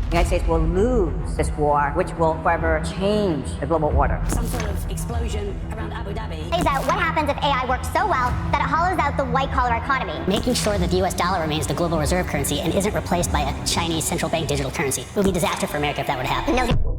the United States will lose this war, which will forever change the global order. Some sort of explosion around Abu Dhabi. Is that what happens if AI works so well that it hollows out the white-collar economy? Making sure that the US dollar remains the global reserve currency and isn't replaced by a Chinese central bank digital currency. It would be a disaster for America if that would happen. No.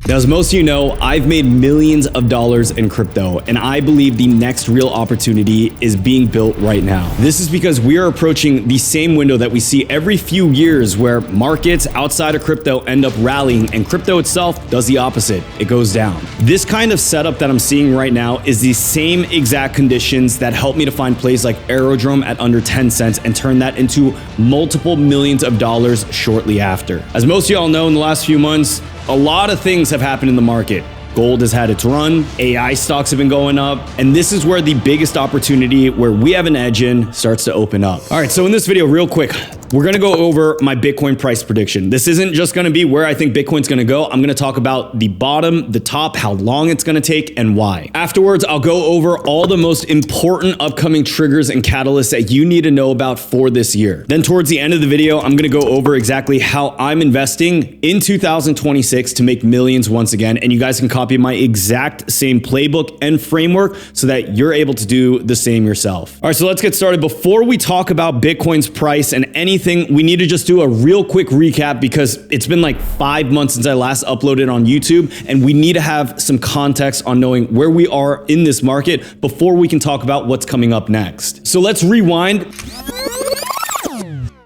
Now, as most of you know, I've made millions of dollars in crypto, and I believe the next real opportunity is being built right now. This is because we are approaching the same window that we see every few years where markets outside of crypto end up rallying and crypto itself does the opposite. It goes down. This kind of setup that I'm seeing right now is the same exact conditions that helped me to find plays like Aerodrome at under 10 cents and turn that into multiple millions of dollars shortly after. As most of y'all know, in the last few months, a lot of things have happened in the market. Gold has had its run, AI stocks have been going up, and this is where the biggest opportunity where we have an edge in starts to open up. All right, so in this video, real quick, we're gonna go over my Bitcoin price prediction. This isn't just gonna be where I think Bitcoin's gonna go. I'm gonna talk about the bottom, the top, how long it's gonna take, and why. Afterwards, I'll go over all the most important upcoming triggers and catalysts that you need to know about for this year. Then towards the end of the video, I'm gonna go over exactly how I'm investing in 2026 to make millions once again, and you guys can copy my exact same playbook and framework so that you're able to do the same yourself. All right, so let's get started. Before we talk about Bitcoin's price and anything, we need to just do a real quick recap because it's been like 5 months since I last uploaded on YouTube, and we need to have some context on knowing where we are in this market before we can talk about what's coming up next. So let's rewind.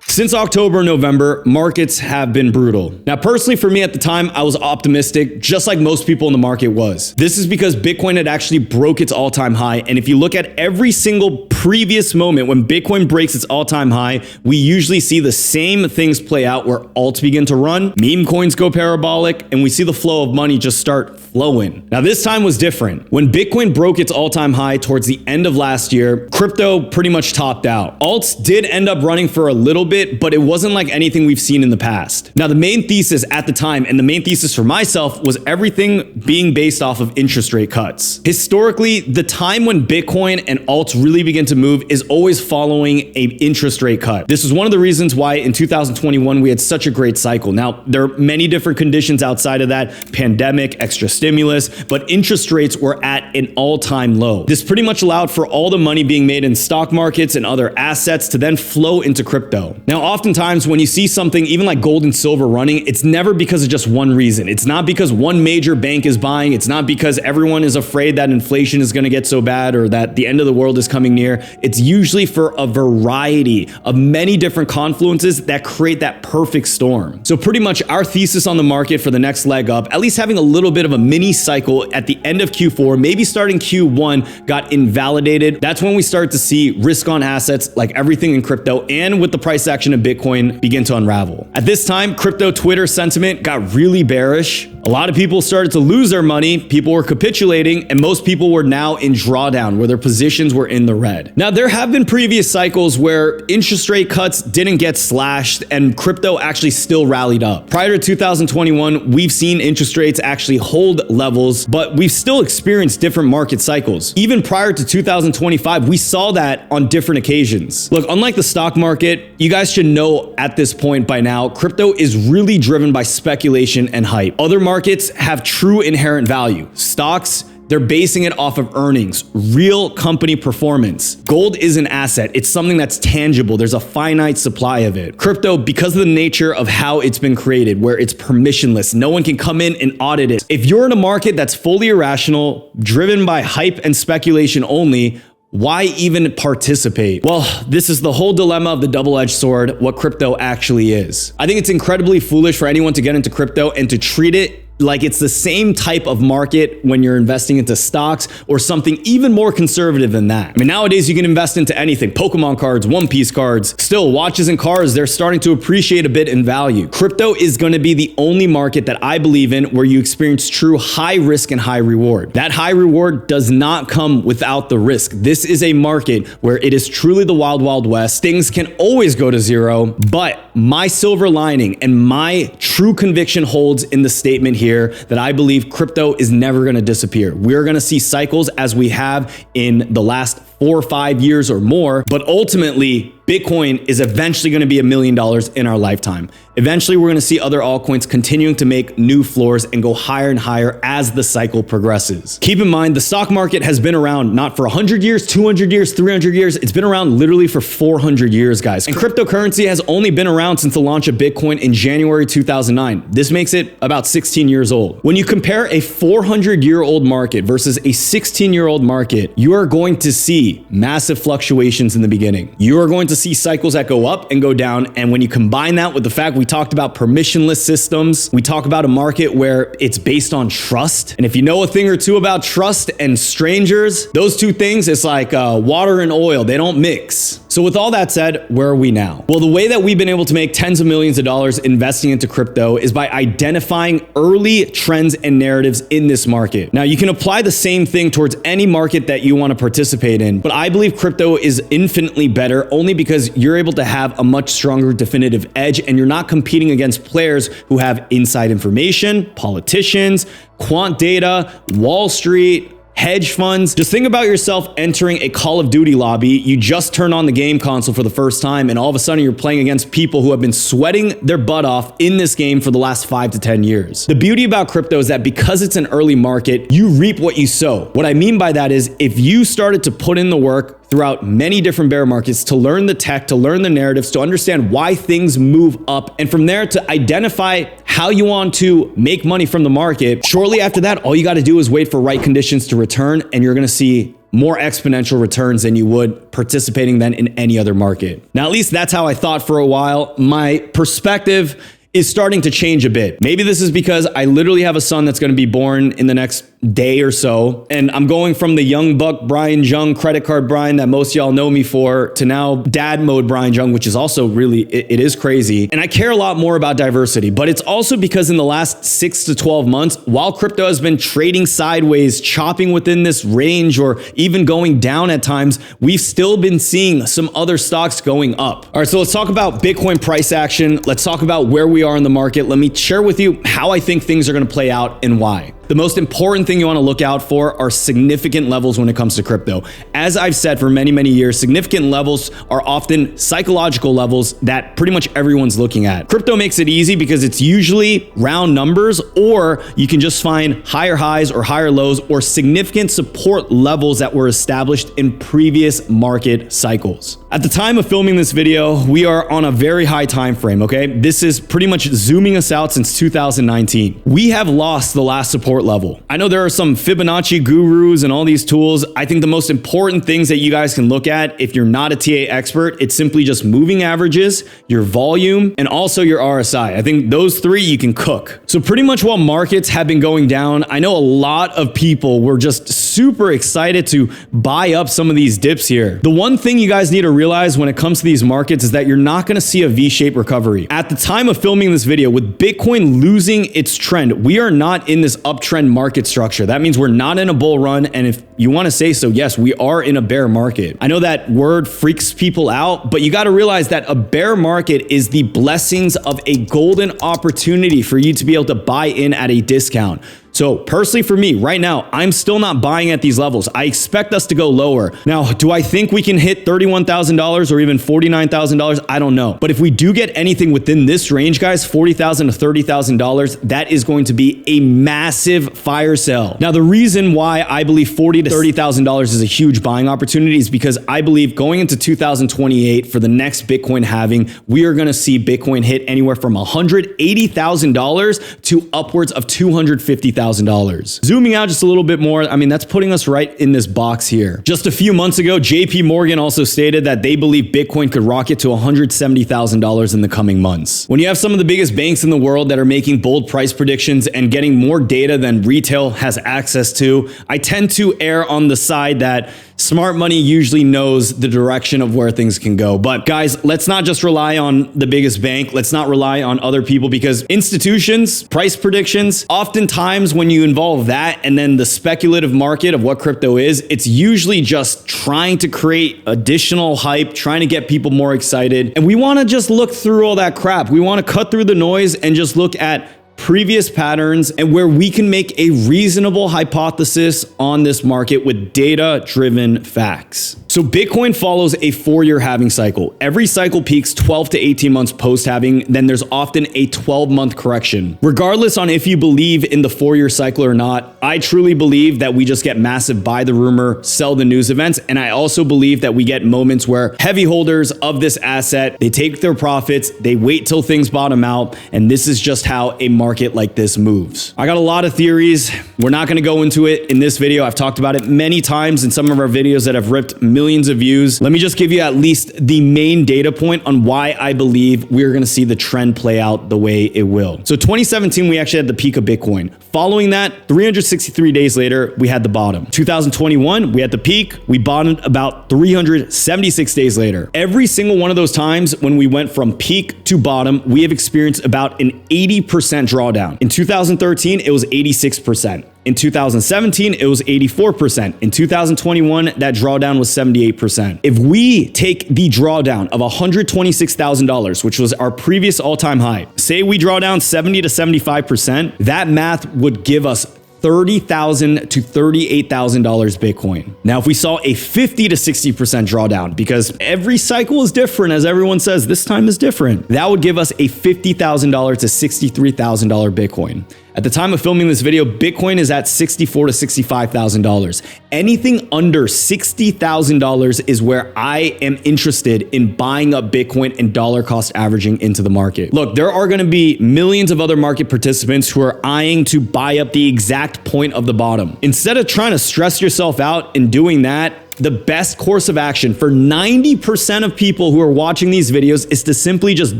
Since October, November, markets have been brutal. Now, personally for me at the time, I was optimistic, just like most people in the market was. This is because Bitcoin had actually broke its all-time high. And if you look at every single previous moment when Bitcoin breaks its all-time high, we usually see the same things play out where alts begin to run, meme coins go parabolic, and we see the flow of money just start flowing. Now, this time was different. When Bitcoin broke its all-time high towards the end of last year, crypto pretty much topped out. Alts did end up running for a little bit, but it wasn't like anything we've seen in the past. Now, the main thesis at the time, and the main thesis for myself, was everything being based off of interest rate cuts. Historically, the time when Bitcoin and alts really begin to move is always following an interest rate cut. This was one of the reasons why in 2021 we had such a great cycle. Now, there are many different conditions outside of that, pandemic, extra stimulus, but interest rates were at an all-time low. This pretty much allowed for all the money being made in stock markets and other assets to then flow into crypto. Now, oftentimes when you see something even like gold and silver running, it's never because of just one reason. It's not because one major bank is buying. It's not because everyone is afraid that inflation is going to get so bad or that the end of the world is coming near. It's usually for a variety of many different confluences that create that perfect storm. So pretty much our thesis on the market for the next leg up, at least having a little bit of a mini cycle at the end of Q4, maybe starting Q1, got invalidated. That's when we start to see risk on assets like everything in crypto and with the price action of Bitcoin begin to unravel. At this time, crypto Twitter sentiment got really bearish. A lot of people started to lose their money. People were capitulating, and most people were now in drawdown where their positions were in the red. Now, there have been previous cycles where interest rate cuts didn't get slashed and crypto actually still rallied up. Prior to 2021, we've seen interest rates actually hold levels, but we've still experienced different market cycles. Even prior to 2025, we saw that on different occasions. Look, unlike the stock market, you guys should know at this point by now, crypto is really driven by speculation and hype. Other markets have true inherent value. Stocks, they're basing it off of earnings, real company performance. Gold is an asset. It's something that's tangible. There's a finite supply of it. Crypto, because of the nature of how it's been created, where it's permissionless, no one can come in and audit it. If you're in a market that's fully irrational, driven by hype and speculation only, why even participate? Well, this is the whole dilemma of the double-edged sword, what crypto actually is. I think it's incredibly foolish for anyone to get into crypto and to treat it like it's the same type of market when you're investing into stocks or something even more conservative than that. I mean, nowadays you can invest into anything. Pokemon cards, One Piece cards, still watches and cars, they're starting to appreciate a bit in value. Crypto is going to be the only market that I believe in where you experience true high risk and high reward. That high reward does not come without the risk. This is a market where it is truly the wild, wild west. Things can always go to zero, but my silver lining and my true conviction holds in the statement here that I believe crypto is never going to disappear. We're going to see cycles as we have in the last 4 or 5 years or more, but ultimately, Bitcoin is eventually going to be $1 million in our lifetime. Eventually, we're going to see other altcoins continuing to make new floors and go higher and higher as the cycle progresses. Keep in mind, the stock market has been around not for 100 years, 200 years, 300 years. It's been around literally for 400 years, guys. And cryptocurrency has only been around since the launch of Bitcoin in January 2009. This makes it about 16 years old. When you compare a 400-year-old market versus a 16-year-old market, you are going to see massive fluctuations in the beginning. You are going to see cycles that go up and go down. And when you combine that with the fact we talked about permissionless systems, we talk about a market where it's based on trust. And if you know a thing or two about trust and strangers, those two things, it's like water and oil. They don't mix. So with all that said, where are we now? Well, the way that we've been able to make tens of millions of dollars investing into crypto is by identifying early trends and narratives in this market. Now, you can apply the same thing towards any market that you want to participate in, but I believe crypto is infinitely better only because you're able to have a much stronger definitive edge and you're not competing against players who have inside information, politicians, quant data, Wall Street, hedge funds. Just think about yourself entering a Call of Duty lobby. You just turn on the game console for the first time, and all of a sudden you're playing against people who have been sweating their butt off in this game for the last 5 to 10 years. The beauty about crypto is that because it's an early market, you reap what you sow. What I mean by that is if you started to put in the work throughout many different bear markets to learn the tech, to learn the narratives, to understand why things move up, and from there to identify how you want to make money from the market. Shortly after that, all you got to do is wait for right conditions to return, and you're going to see more exponential returns than you would participating then in any other market. Now, at least that's how I thought for a while. My perspective is starting to change a bit. Maybe this is because I literally have a son that's going to be born in the next day or so, and I'm going from the young buck Brian Jung, credit card Brian that most of y'all know me for, to now dad mode Brian Jung, which is also really, it is crazy. And I care a lot more about diversity, but it's also because in the last 6 to 12 months, while crypto has been trading sideways, chopping within this range, or even going down at times, we've still been seeing some other stocks going up. All right, so let's talk about Bitcoin price action. Let's talk about where we are in the market. Let me share with you how I think things are going to play out and why. The most important thing you want to look out for are significant levels when it comes to crypto. As I've said for many, many years, significant levels are often psychological levels that pretty much everyone's looking at. Crypto makes it easy because it's usually round numbers, or you can just find higher highs or higher lows or significant support levels that were established in previous market cycles. At the time of filming this video, we are on a very high time frame, okay? This is pretty much zooming us out since 2019. We have lost the last support level. I know there are some Fibonacci gurus and all these tools. I think the most important things that you guys can look at if you're not a TA expert, it's simply just moving averages, your volume, and also your RSI. I think those three you can cook. So pretty much while markets have been going down, I know a lot of people were just super excited to buy up some of these dips here. The one thing you guys need to realize when it comes to these markets is that you're not going to see a V-shaped recovery. At the time of filming this video, with Bitcoin losing its trend, we are not in this uptrend market structure. That means we're not in a bull run. And if you want to say so, yes, we are in a bear market. I know that word freaks people out, but you got to realize that a bear market is the blessings of a golden opportunity for you to be able to buy in at a discount. So personally for me, right now, I'm still not buying at these levels. I expect us to go lower. Now, do I think we can hit $31,000 or even $49,000? I don't know. But if we do get anything within this range, guys, $40,000 to $30,000, that is going to be a massive fire sale. Now, the reason why I believe $40,000 to $30,000 is a huge buying opportunity is because I believe going into 2028 for the next Bitcoin halving, we are going to see Bitcoin hit anywhere from $180,000 to upwards of $250,000. Zooming out just a little bit more, I mean, that's putting us right in this box here. Just a few months ago, JP Morgan also stated that they believe Bitcoin could rocket to $170,000 in the coming months. When you have some of the biggest banks in the world that are making bold price predictions and getting more data than retail has access to, I tend to err on the side that smart money usually knows the direction of where things can go. But guys, let's not just rely on the biggest bank. Let's not rely on other people, because institutions, price predictions, oftentimes when you involve that and then the speculative market of what crypto is, it's usually just trying to create additional hype, trying to get people more excited. And we want to just look through all that crap. We want to cut through the noise and just look at previous patterns and where we can make a reasonable hypothesis on this market with data-driven facts. So Bitcoin follows a 4-year halving cycle. Every cycle peaks 12 to 18 months post-halving, then there's often a 12-month correction. Regardless on if you believe in the 4-year cycle or not, I truly believe that we just get massive buy the rumor, sell the news events, and I also believe that we get moments where heavy holders of this asset, they take their profits, they wait till things bottom out, and this is just how a market like this moves. I got a lot of theories. We're not gonna go into it in this video. I've talked about it many times in some of our videos that have ripped millions of views. Let me just give you at least the main data point on why I believe we're gonna see the trend play out the way it will. So 2017, we actually had the peak of Bitcoin. Following that, 363 days later, we had the bottom. 2021, we had the peak. We bottomed about 376 days later. Every single one of those times when we went from peak to bottom, we have experienced about an 80% drawdown. In 2013, it was 86%. In 2017, it was 84%. In 2021, that drawdown was 78%. If we take the drawdown of $126,000, which was our previous all-time high, say we draw down 70 to 75%, that math would give us $30,000 to $38,000 Bitcoin. Now, if we saw a 50 to 60% drawdown, because every cycle is different, as everyone says, this time is different, that would give us a $50,000 to $63,000 Bitcoin. At the time of filming this video, Bitcoin is at $64,000 to $65,000. Anything under $60,000 is where I am interested in buying up Bitcoin and dollar cost averaging into the market. Look, there are going to be millions of other market participants who are eyeing to buy up the exact point of the bottom. Instead of trying to stress yourself out and doing that, the best course of action for 90% of people who are watching these videos is to simply just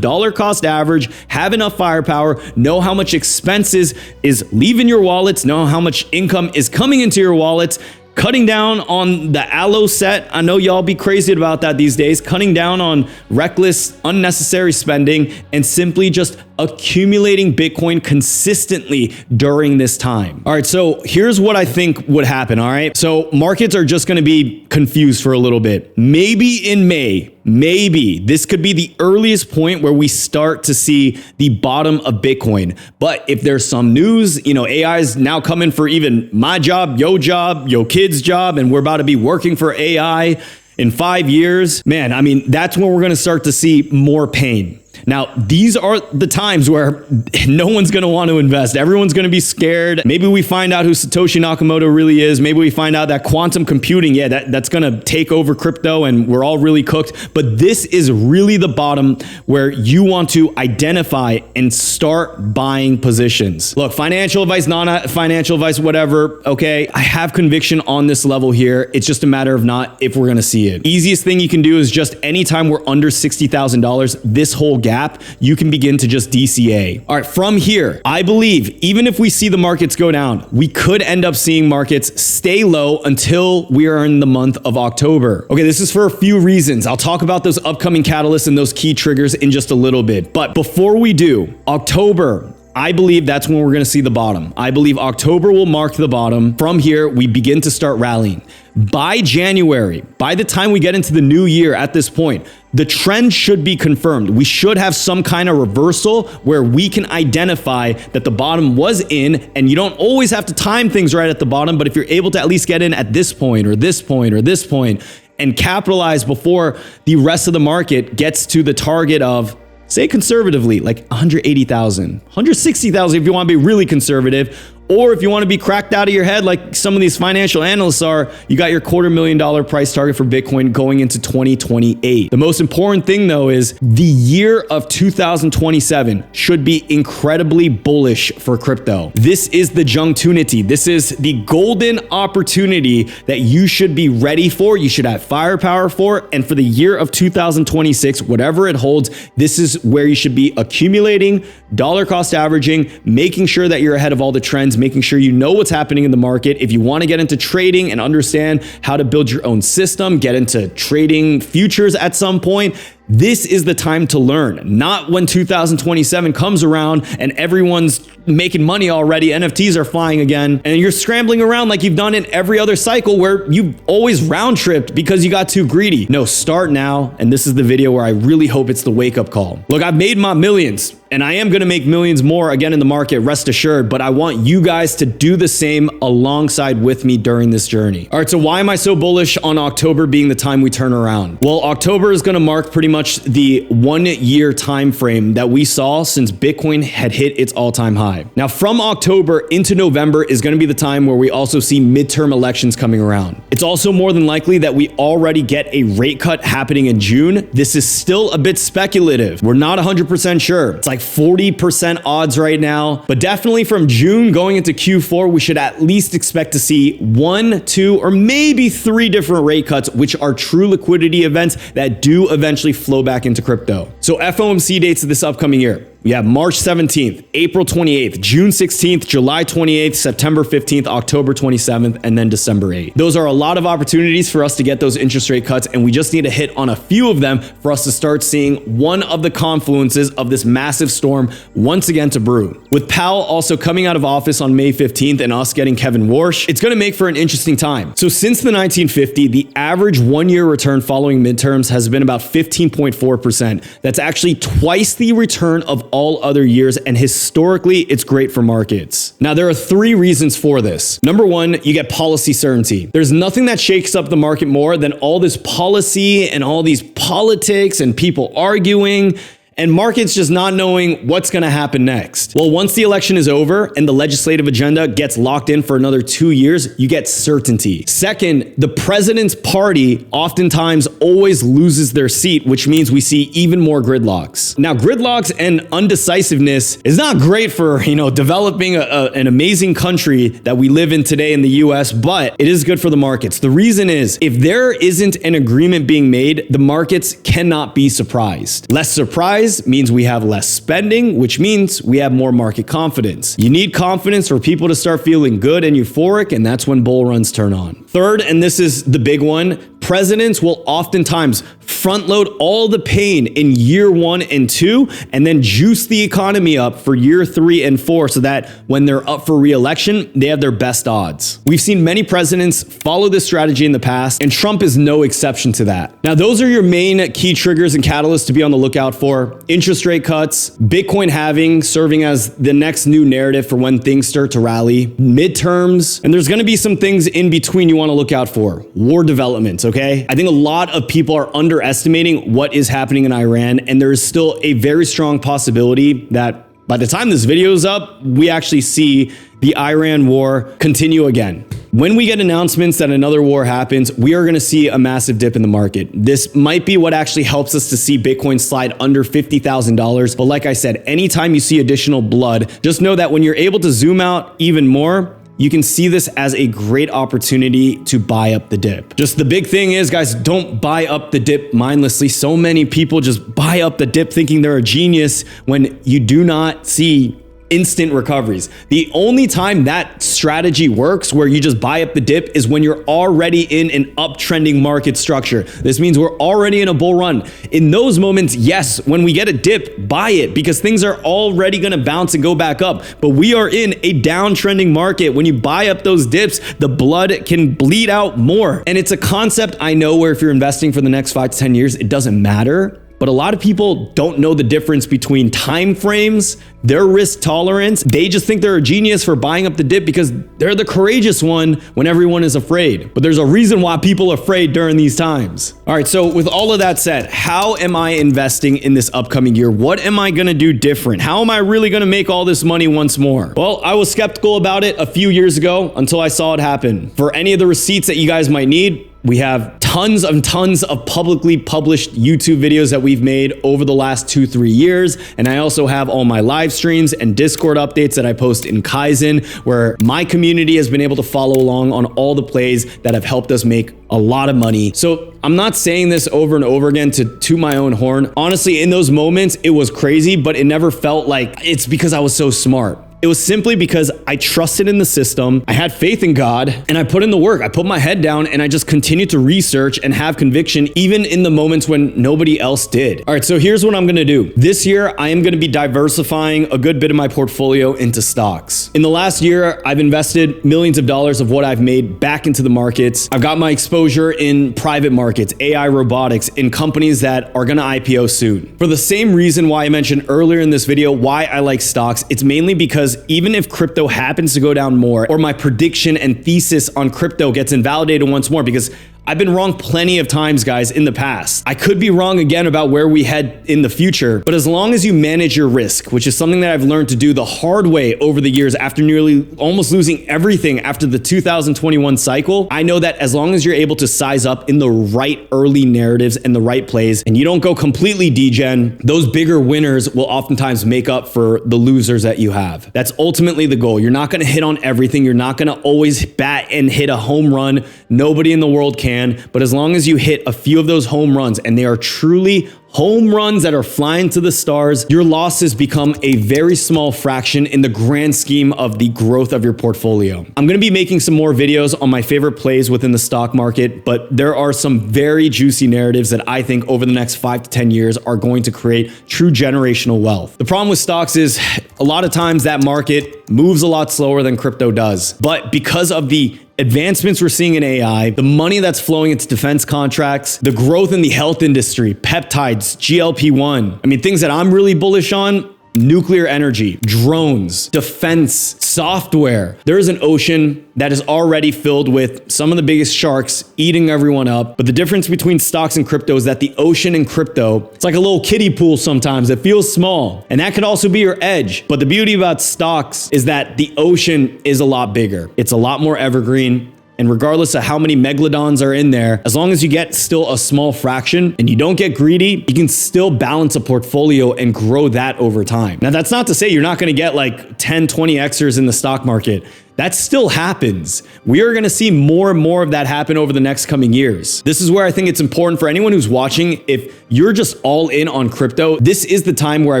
dollar cost average, have enough firepower, know how much expenses is leaving your wallets, know how much income is coming into your wallets, cutting down on the allo set. I know y'all be crazy about that these days. Cutting down on reckless, unnecessary spending and simply just accumulating Bitcoin consistently during this time. All right, so here's what I think would happen, all right? So markets are just gonna be confused for a little bit. Maybe in May, maybe this could be the earliest point where we start to see the bottom of Bitcoin. But if there's some news, AI is now coming for even my job, your kid's job, and we're about to be working for AI in 5 years, man, I mean, that's when we're gonna start to see more pain. Now, these are the times where no one's going to want to invest. Everyone's going to be scared. Maybe we find out who Satoshi Nakamoto really is. Maybe we find out that quantum computing, that's going to take over crypto and we're all really cooked. But this is really the bottom where you want to identify and start buying positions. Look, financial advice, non-financial advice, whatever, okay? I have conviction on this level here. It's just a matter of not if we're going to see it. Easiest thing you can do is just anytime we're under $60,000, this whole gap, you can begin to just DCA. All right, from here, I believe even if we see the markets go down, we could end up seeing markets stay low until we are in the month of October. Okay, this is for a few reasons. I'll talk about those upcoming catalysts and those key triggers in just a little bit. But before we do, October, I believe that's when we're going to see the bottom. I believe October will mark the bottom. From here, we begin to start rallying. By January, by the time we get into the new year at this point, the trend should be confirmed. We should have some kind of reversal where we can identify that the bottom was in, and you don't always have to time things right at the bottom, but if you're able to at least get in at this point or this point or this point and capitalize before the rest of the market gets to the target of, say conservatively, like 180,000, 160,000 if you want to be really conservative, or if you want to be cracked out of your head like some of these financial analysts are, you got your $250,000 price target for Bitcoin going into 2028. The most important thing though is the year of 2027 should be incredibly bullish for crypto. This is the Jungtunity. This is the golden opportunity that you should be ready for. You should have firepower for, and for the year of 2026, whatever it holds, this is where you should be accumulating, dollar cost averaging, making sure that you're ahead of all the trends, making sure you know what's happening in the market. If you want to get into trading and understand how to build your own system, get into trading futures at some point, This is the time to learn, not when 2027 comes around and everyone's making money already, NFTs are flying again, and you're scrambling around like you've done in every other cycle where you've always round-tripped because you got too greedy. No, start now, and this is the video where I really hope it's the wake-up call. Look, I've made my millions, and I am gonna make millions more again in the market, rest assured, but I want you guys to do the same alongside with me during this journey. All right, so why am I so bullish on October being the time we turn around? Well, October is gonna mark pretty much the 1 year time frame that we saw since Bitcoin had hit its all-time high. Now, from October into November is gonna be the time where we also see midterm elections coming around. It's also more than likely that we already get a rate cut happening in June. This is still a bit speculative. We're not 100% sure. It's like 40% odds right now, but definitely from June going into Q4, we should at least expect to see 1, 2, or maybe 3 different rate cuts, which are true liquidity events that do eventually flow back into crypto. So FOMC dates of this upcoming year. We have March 17th, April 28th, June 16th, July 28th, September 15th, October 27th, and then December 8th. Those are a lot of opportunities for us to get those interest rate cuts, and we just need to hit on a few of them for us to start seeing one of the confluences of this massive storm once again to brew. With Powell also coming out of office on May 15th and us getting Kevin Warsh, it's going to make for an interesting time. So since the 1950, the average 1 year return following midterms has been about 15.4%. That's actually twice the return of all other years, and historically, it's great for markets. Now, there are 3 reasons for this. Number 1, you get policy certainty. There's nothing that shakes up the market more than all this policy and all these politics and people arguing, and markets just not knowing what's going to happen next. Well, once the election is over and the legislative agenda gets locked in for another 2 years, you get certainty. Second, the president's party oftentimes always loses their seat, which means we see even more gridlocks. Now, gridlocks and undecisiveness is not great for, developing an amazing country that we live in today in the US, but it is good for the markets. The reason is, if there isn't an agreement being made, the markets cannot be surprised. Less surprise means we have less spending, which means we have more market confidence. You need confidence for people to start feeling good and euphoric, and that's when bull runs turn on. Third, and this is the big one, presidents will oftentimes front load all the pain in year 1 and 2 and then juice the economy up for year 3 and 4 so that when they're up for re-election, they have their best odds. We've seen many presidents follow this strategy in the past, and Trump is no exception to that. Now, those are your main key triggers and catalysts to be on the lookout for. Interest rate cuts, Bitcoin halving serving as the next new narrative for when things start to rally, midterms, and there's going to be some things in between you want to look out for. War developments, okay? I think a lot of people are underestimating what is happening in Iran, and there is still a very strong possibility that by the time this video is up, we actually see the Iran war continue again. When we get announcements that another war happens, we are going to see a massive dip in the market. This might be what actually helps us to see Bitcoin slide under $50,000. But like I said, anytime you see additional blood, just know that when you're able to zoom out even more, you can see this as a great opportunity to buy up the dip. Just the big thing is, guys, don't buy up the dip mindlessly. So many people just buy up the dip thinking they're a genius when you do not see instant recoveries. The only time that strategy works, where you just buy up the dip, is when you're already in an uptrending market structure. This means we're already in a bull run. In those moments, yes, when we get a dip, buy it, because things are already going to bounce and go back up. But we are in a downtrending market. When you buy up those dips, the blood can bleed out more. And it's a concept, I know, where if you're investing for the next 5 to 10 years, it doesn't matter. But a lot of people don't know the difference between time frames, their risk tolerance. They just think they're a genius for buying up the dip because they're the courageous one when everyone is afraid. But there's a reason why people are afraid during these times. All right, so with all of that said, how am I investing in this upcoming year? What am I gonna do different? How am I really gonna make all this money once more? Well, I was skeptical about it a few years ago until I saw it happen. For any of the receipts that you guys might need, we have tons and tons of publicly published YouTube videos that we've made over the last 2-3 years. And I also have all my live streams and Discord updates that I post in Kaizen, where my community has been able to follow along on all the plays that have helped us make a lot of money. So I'm not saying this over and over again to toot my own horn. Honestly, in those moments, it was crazy, but it never felt like it's because I was so smart. It was simply because I trusted in the system, I had faith in God, and I put in the work. I put my head down and I just continued to research and have conviction even in the moments when nobody else did. All right, so here's what I'm gonna do. This year, I am gonna be diversifying a good bit of my portfolio into stocks. In the last year, I've invested millions of dollars of what I've made back into the markets. I've got my exposure in private markets, AI, robotics, in companies that are gonna IPO soon. For the same reason why I mentioned earlier in this video why I like stocks, it's mainly because even if crypto happens to go down more, or my prediction and thesis on crypto gets invalidated once more, because I've been wrong plenty of times, guys, in the past. I could be wrong again about where we head in the future, but as long as you manage your risk, which is something that I've learned to do the hard way over the years after nearly almost losing everything after the 2021 cycle, I know that as long as you're able to size up in the right early narratives and the right plays, and you don't go completely degen, those bigger winners will oftentimes make up for the losers that you have. That's ultimately the goal. You're not gonna hit on everything. You're not gonna always bat and hit a home run. Nobody in the world can. But as long as you hit a few of those home runs, and they are truly home runs that are flying to the stars, your losses become a very small fraction in the grand scheme of the growth of your portfolio. I'm gonna be making some more videos on my favorite plays within the stock market, but there are some very juicy narratives that I think over the next 5 to 10 years are going to create true generational wealth. The problem with stocks is a lot of times that market moves a lot slower than crypto does. But because of the advancements we're seeing in AI, the money that's flowing into defense contracts, the growth in the health industry, peptides, GLP-1. I mean, things that I'm really bullish on: nuclear energy, drones, defense, software. There is an ocean that is already filled with some of the biggest sharks eating everyone up. But the difference between stocks and crypto is that the ocean and crypto, it's like a little kiddie pool sometimes. It feels small. And that could also be your edge. But the beauty about stocks is that the ocean is a lot bigger. It's a lot more evergreen. And regardless of how many megalodons are in there, as long as you get still a small fraction and you don't get greedy, you can still balance a portfolio and grow that over time. Now, that's not to say you're not going to get like 10, 20xers in the stock market. That still happens. We are going to see more and more of that happen over the next coming years. This is where I think it's important for anyone who's watching. If you're just all in on crypto, this is the time where I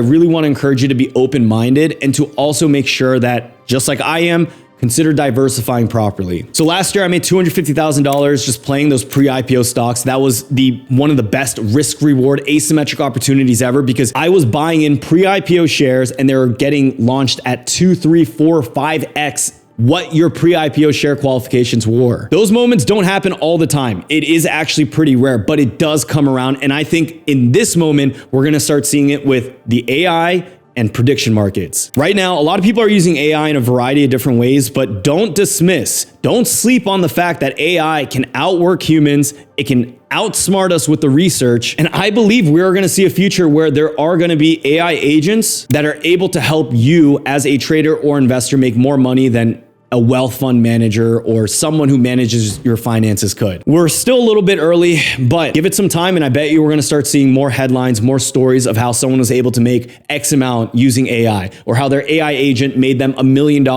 really want to encourage you to be open-minded and to also make sure that, just like I am, consider diversifying properly. So last year I made $250,000 just playing those pre-IPO stocks. That was one of the best risk reward asymmetric opportunities ever, because I was buying in pre-IPO shares and they were getting launched at 2, 3, 4, 5x what your pre-IPO share qualifications were. Those moments don't happen all the time. It is actually pretty rare, but it does come around. And I think in this moment, we're gonna start seeing it with the AI and prediction markets. Right now, a lot of people are using AI in a variety of different ways, but don't sleep on the fact that AI can outwork humans. It can outsmart us with the research. And I believe we're gonna see a future where there are gonna be AI agents that are able to help you as a trader or investor make more money than a wealth fund manager or someone who manages your finances could. We're still a little bit early, but give it some time and I bet you we're gonna start seeing more headlines, more stories of how someone was able to make X amount using AI, or how their AI agent made them $1 million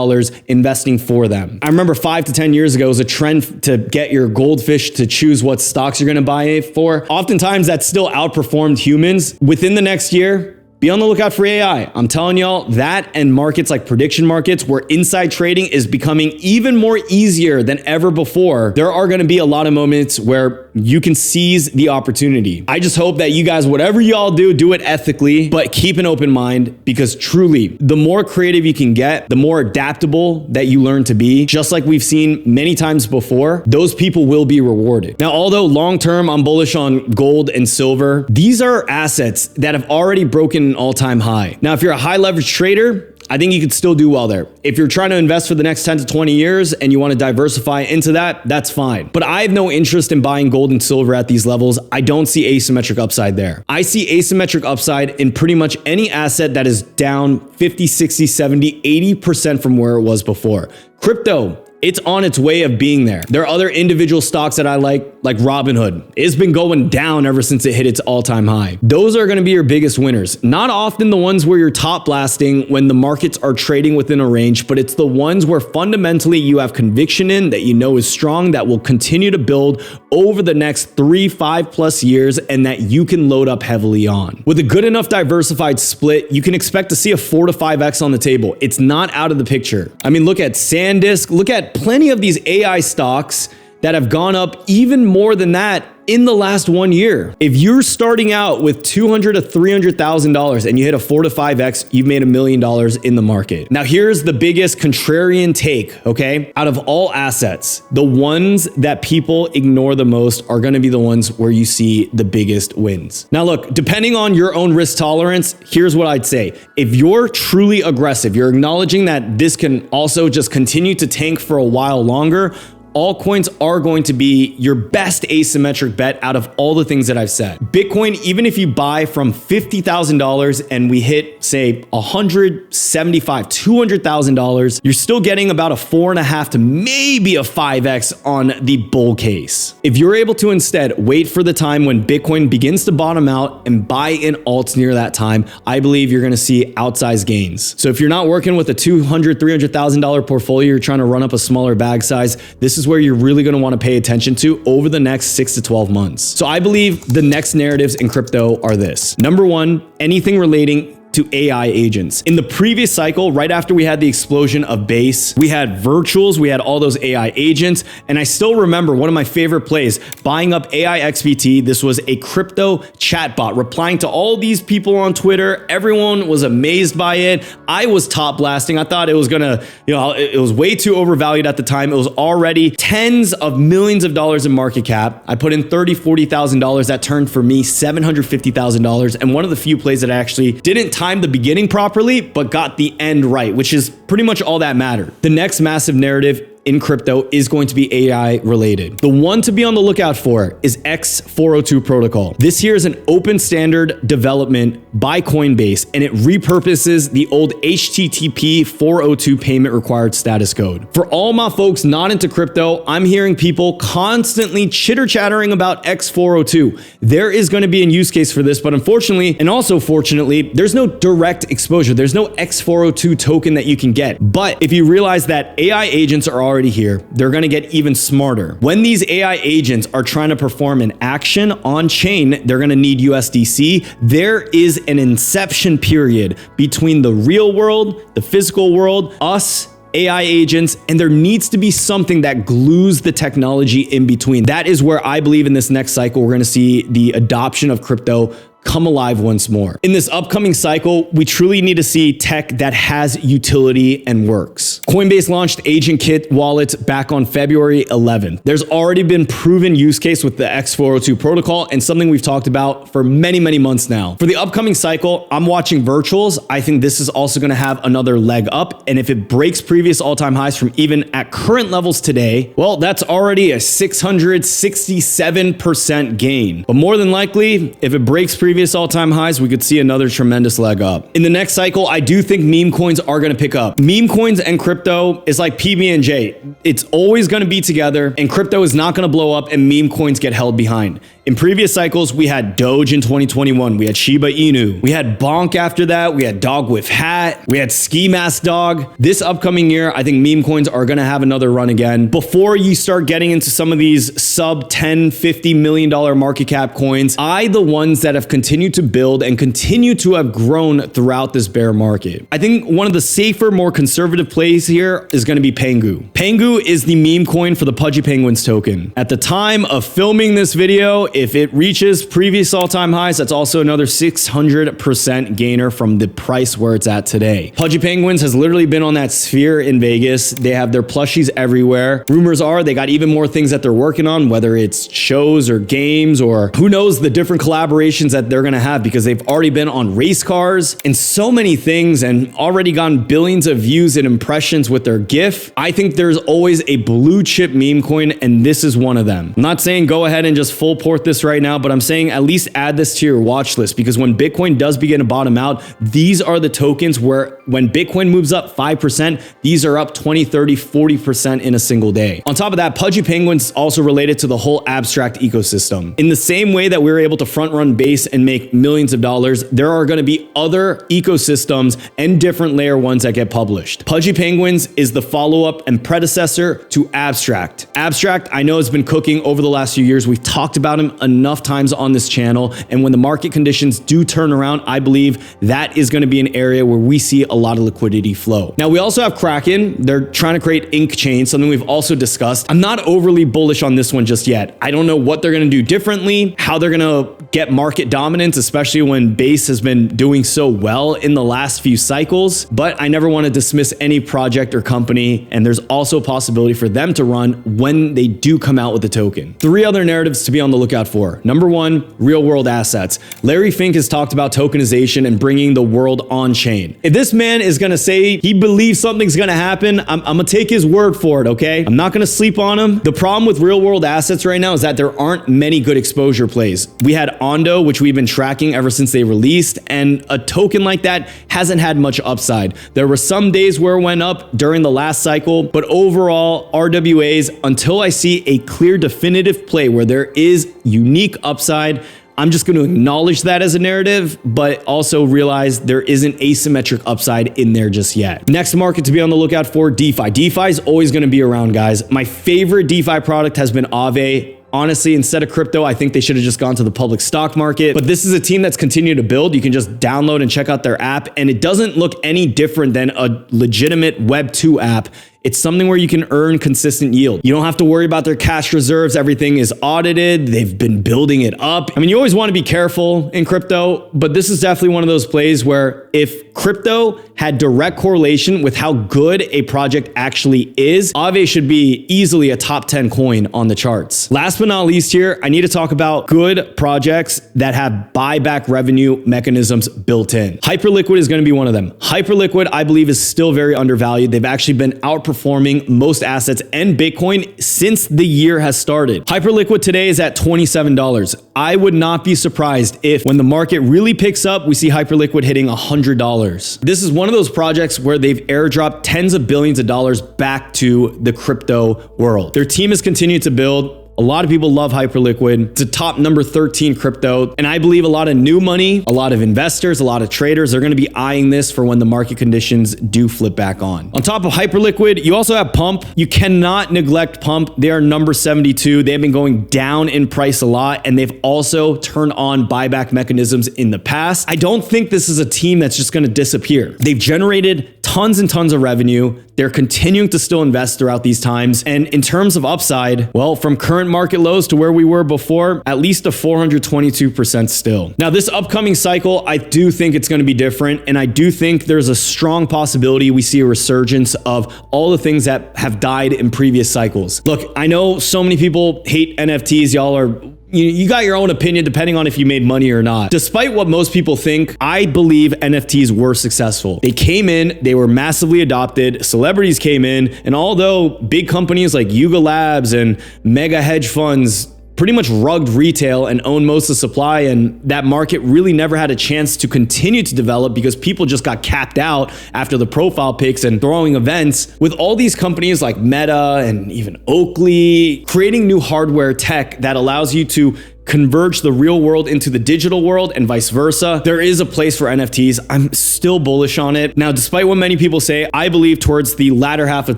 investing for them. I remember 5 to 10 years ago, it was a trend to get your goldfish to choose what stocks you're gonna buy it for. Oftentimes that still outperformed humans. Within the next year, be on the lookout for AI. I'm telling y'all, that and markets like prediction markets, where inside trading is becoming even more easier than ever before, there are gonna be a lot of moments where you can seize the opportunity. I just hope that you guys, whatever y'all do it ethically, but keep an open mind, because truly, the more creative you can get, the more adaptable that you learn to be. Just like we've seen many times before, those people will be rewarded. Now, although long-term I'm bullish on gold and silver, these are assets that have already broken an all-time high. Now, if you're a high leverage trader, I think you could still do well there. If you're trying to invest for the next 10 to 20 years and you want to diversify into that, that's fine. But I have no interest in buying gold and silver at these levels. I don't see asymmetric upside there. I see asymmetric upside in pretty much any asset that is down 50, 60, 70, 80% from where it was before. Crypto It's on its way of being there. There are other individual stocks that I like Robinhood. It's been going down ever since it hit its all-time high. Those are going to be your biggest winners. Not often the ones where you're top blasting when the markets are trading within a range, but it's the ones where fundamentally you have conviction in, that you know is strong, that will continue to build over the next 3-5+ years, and that you can load up heavily on. With a good enough diversified split, you can expect to see a 4 to 5x on the table. It's not out of the picture. I mean, look at SanDisk, look at plenty of these AI stocks that have gone up even more than that in the last 1 year. If you're starting out with $200,000 to $300,000 and you hit a 4 to 5x, you've made $1 million in the market. Now, here's the biggest contrarian take, okay? Out of all assets, the ones that people ignore the most are gonna be the ones where you see the biggest wins. Now, look, depending on your own risk tolerance, here's what I'd say. If you're truly aggressive, you're acknowledging that this can also just continue to tank for a while longer, altcoins are going to be your best asymmetric bet out of all the things that I've said. Bitcoin, even if you buy from $50,000 and we hit, say, $175,000, $200,000, you're still getting about a 4.5 to maybe a 5x on the bull case. If you're able to instead wait for the time when Bitcoin begins to bottom out and buy in alts near that time, I believe you're gonna see outsized gains. So if you're not working with a $200,000, $300,000 portfolio, you're trying to run up a smaller bag size, this is where you're really going to want to pay attention to over the next 6 to 12 months. So I believe the next narratives in crypto are this. Number one, anything relating to AI agents. In the previous cycle, right after we had the explosion of Base, we had virtuals, we had all those AI agents, and I still remember one of my favorite plays, buying up AI XBT. This was a crypto chatbot replying to all these people on Twitter. Everyone was amazed by it. I was top blasting. I thought it was gonna, it was way too overvalued at the time. It was already tens of millions of dollars in market cap. I put in $30,000, $40,000. That turned for me $750,000, and one of the few plays that I actually didn't time the beginning properly, but got the end right, which is pretty much all that mattered. The next massive narrative in crypto is going to be AI related. The one to be on the lookout for is X402 protocol. This here is an open standard development by Coinbase, and it repurposes the old HTTP 402 payment required status code. For all my folks not into crypto, I'm hearing people constantly chitter chattering about X402. There is going to be a use case for this, but unfortunately, and also fortunately, there's no direct exposure. There's no X402 token that you can get. But if you realize that AI agents are already here, they're going to get even smarter. When these AI agents are trying to perform an action on chain, they're going to need USDC. There is an inception period between the real world, the physical world, us, AI agents, and there needs to be something that glues the technology in between. That is where I believe in this next cycle, we're going to see the adoption of crypto come alive once more. In this upcoming cycle, we truly need to see tech that has utility and works. Coinbase launched Agent Kit wallets back on February 11th. There's already been proven use case with the X402 protocol and something we've talked about for many, many months now. For the upcoming cycle, I'm watching virtuals. I think this is also going to have another leg up. And if it breaks previous all-time highs from even at current levels today, well, that's already a 667% gain. But more than likely, if it breaks previous all-time highs, we could see another tremendous leg up. In the next cycle, I do think meme coins are going to pick up. Meme coins and crypto is like PB&J. It's always going to be together, and crypto is not going to blow up and meme coins get held behind. In previous cycles, we had Doge in 2021, we had Shiba Inu, we had Bonk after that, we had Dog with Hat, we had Ski Mask Dog. This upcoming year, I think meme coins are going to have another run again. Before you start getting into some of these sub $10, $50 million market cap coins, the ones that have continued to build and continue to have grown throughout this bear market. I think one of the safer, more conservative plays here is going to be Pengu. Pengu is the meme coin for the Pudgy Penguins token. At the time of filming this video, if it reaches previous all-time highs, that's also another 600% gainer from the price where it's at today. Pudgy Penguins has literally been on that sphere in Vegas. They have their plushies everywhere. Rumors are they got even more things that they're working on, whether it's shows or games or who knows the different collaborations that they're going to have, because they've already been on race cars and so many things and already gotten billions of views and impressions captions with their GIF. I think there's always a blue chip meme coin, and this is one of them. I'm not saying go ahead and just full port this right now, but I'm saying at least add this to your watch list, because when Bitcoin does begin to bottom out, these are the tokens where when Bitcoin moves up 5%, these are up 20, 30, 40% in a single day. On top of that, Pudgy Penguin's also related to the whole abstract ecosystem. In the same way that we're able to front run base and make millions of dollars, there are going to be other ecosystems and different layer ones that get published. Pudgy Penguins is the follow-up and predecessor to Abstract. Abstract, I know, has been cooking over the last few years. We've talked about him enough times on this channel, and when the market conditions do turn around, I believe that is going to be an area where we see a lot of liquidity flow. Now, we also have Kraken. They're trying to create Ink Chain, something we've also discussed. I'm not overly bullish on this one just yet. I don't know what they're going to do differently, how they're going to get market dominance, especially when base has been doing so well in the last few cycles, but I never want to dismiss any project or company, and there's also a possibility for them to run when they do come out with the token. 3 other narratives to be on the lookout for. Number 1, real world assets. Larry Fink has talked about tokenization and bringing the world on chain. If this man is going to say he believes something's going to happen, I'm going to take his word for it, okay? I'm not going to sleep on him. The problem with real world assets right now is that there aren't many good exposure plays. We had Ondo, which we've been tracking ever since they released, and a token like that hasn't had much upside. There were some days where it went up during the last cycle, but overall, RWAs, until I see a clear definitive play where there is unique upside, I'm just going to acknowledge that as a narrative, but also realize there isn't asymmetric upside in there just yet. Next market to be on the lookout for, DeFi. DeFi is always going to be around, guys. My favorite DeFi product has been Aave. Honestly, instead of crypto, I think they should have just gone to the public stock market. But this is a team that's continued to build. You can just download and check out their app, and it doesn't look any different than a legitimate Web 2 app. It's something where you can earn consistent yield. You don't have to worry about their cash reserves. Everything is audited. They've been building it up. I mean, you always want to be careful in crypto, but this is definitely one of those plays where if crypto had direct correlation with how good a project actually is, Aave should be easily a top 10 coin on the charts. Last but not least here, I need to talk about good projects that have buyback revenue mechanisms built in. Hyperliquid is going to be one of them. Hyperliquid, I believe, is still very undervalued. They've actually been outperforming most assets and Bitcoin since the year has started. Hyperliquid today is at $27. I would not be surprised if when the market really picks up, we see Hyperliquid hitting $100. This is one of those projects where they've airdropped tens of billions of dollars back to the crypto world. Their team has continued to build. A lot of people love Hyperliquid. It's a top number 13 crypto. And I believe a lot of new money, a lot of investors, a lot of traders are going to be eyeing this for when the market conditions do flip back on. On top of Hyperliquid, you also have Pump. You cannot neglect Pump. They are number 72. They've been going down in price a lot, and they've also turned on buyback mechanisms in the past. I don't think this is a team that's just going to disappear. They've generated tons and tons of revenue. They're continuing to still invest throughout these times. And in terms of upside, well, from current market lows to where we were before, at least a 422% still. Now, this upcoming cycle, I do think it's going to be different. And I do think there's a strong possibility we see a resurgence of all the things that have died in previous cycles. Look, I know so many people hate NFTs. Y'all are... You got your own opinion depending on if you made money or not. Despite what most people think, I believe NFTs were successful. They came in, they were massively adopted, celebrities came in, and although big companies like Yuga Labs and mega hedge funds pretty much rugged retail and owned most of the supply, and that market really never had a chance to continue to develop because people just got capped out after the profile pics and throwing events. With all these companies like Meta and even Oakley creating new hardware tech that allows you to converge the real world into the digital world and vice versa, there is a place for NFTs. I'm still bullish on it. Now, despite what many people say, I believe towards the latter half of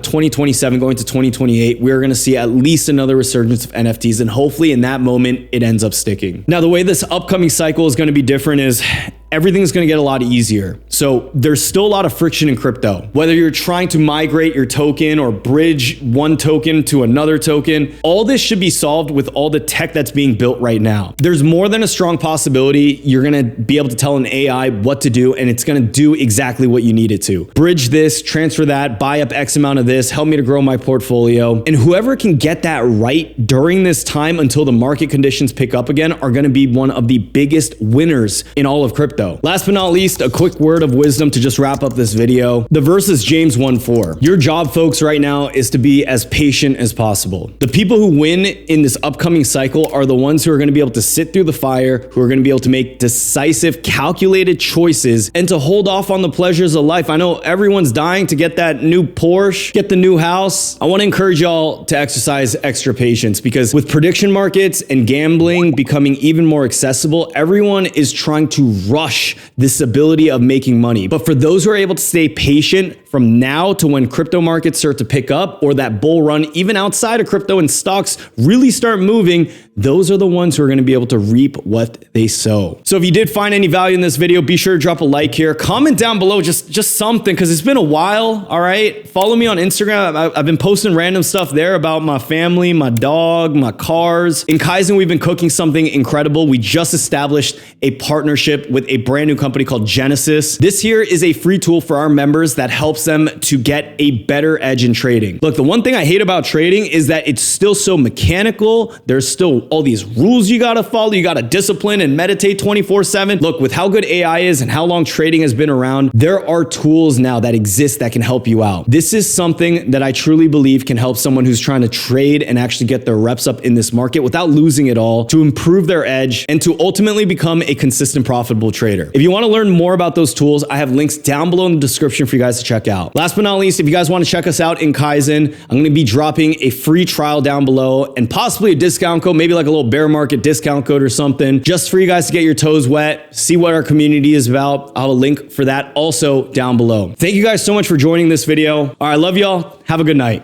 2027 going to 2028, we're going to see at least another resurgence of NFTs, and hopefully in that moment, it ends up sticking. Now, the way this upcoming cycle is going to be different is everything's going to get a lot easier. So there's still a lot of friction in crypto. Whether you're trying to migrate your token or bridge one token to another token, all this should be solved with all the tech that's being built right now. There's more than a strong possibility you're going to be able to tell an AI what to do, and it's going to do exactly what you need it to. Bridge this, transfer that, buy up X amount of this, help me to grow my portfolio. And whoever can get that right during this time until the market conditions pick up again are going to be one of the biggest winners in all of crypto. crypto. Last but not least, a quick word of wisdom to just wrap up this video. The verse is James 1:4. Your job, folks, right now is to be as patient as possible. The people who win in this upcoming cycle are the ones who are going to be able to sit through the fire, who are going to be able to make decisive, calculated choices, and to hold off on the pleasures of life. I know everyone's dying to get that new Porsche, get the new house. I want to encourage y'all to exercise extra patience, because with prediction markets and gambling becoming even more accessible, everyone is trying to rush this ability of making money. But for those who are able to stay patient from now to when crypto markets start to pick up, or that bull run even outside of crypto and stocks really start moving, those are the ones who are going to be able to reap what they sow. So if you did find any value in this video, be sure to drop a like here. Comment down below just something, because it's been a while, all right? Follow me on Instagram. I've been posting random stuff there about my family, my dog, my cars. In Kaizen, we've been cooking something incredible. We just established a partnership with a brand new company called Genesis. This here is a free tool for our members that helps them to get a better edge in trading. Look, the one thing I hate about trading is that it's still so mechanical. There's still all these rules you gotta follow. You gotta discipline and meditate 24/7. Look, with how good AI is and how long trading has been around, there are tools now that exist that can help you out. This is something that I truly believe can help someone who's trying to trade and actually get their reps up in this market without losing it all, to improve their edge and to ultimately become a consistent, profitable trader. If you want to learn more about those tools, I have links down below in the description for you guys to check out. Last but not least, if you guys want to check us out in Kaizen, I'm going to be dropping a free trial down below and possibly a discount code, maybe like a little bear market discount code or something, just for you guys to get your toes wet, see what our community is about. I'll have a link for that also down below. Thank you guys so much for joining this video. All right, I love y'all. Have a good night.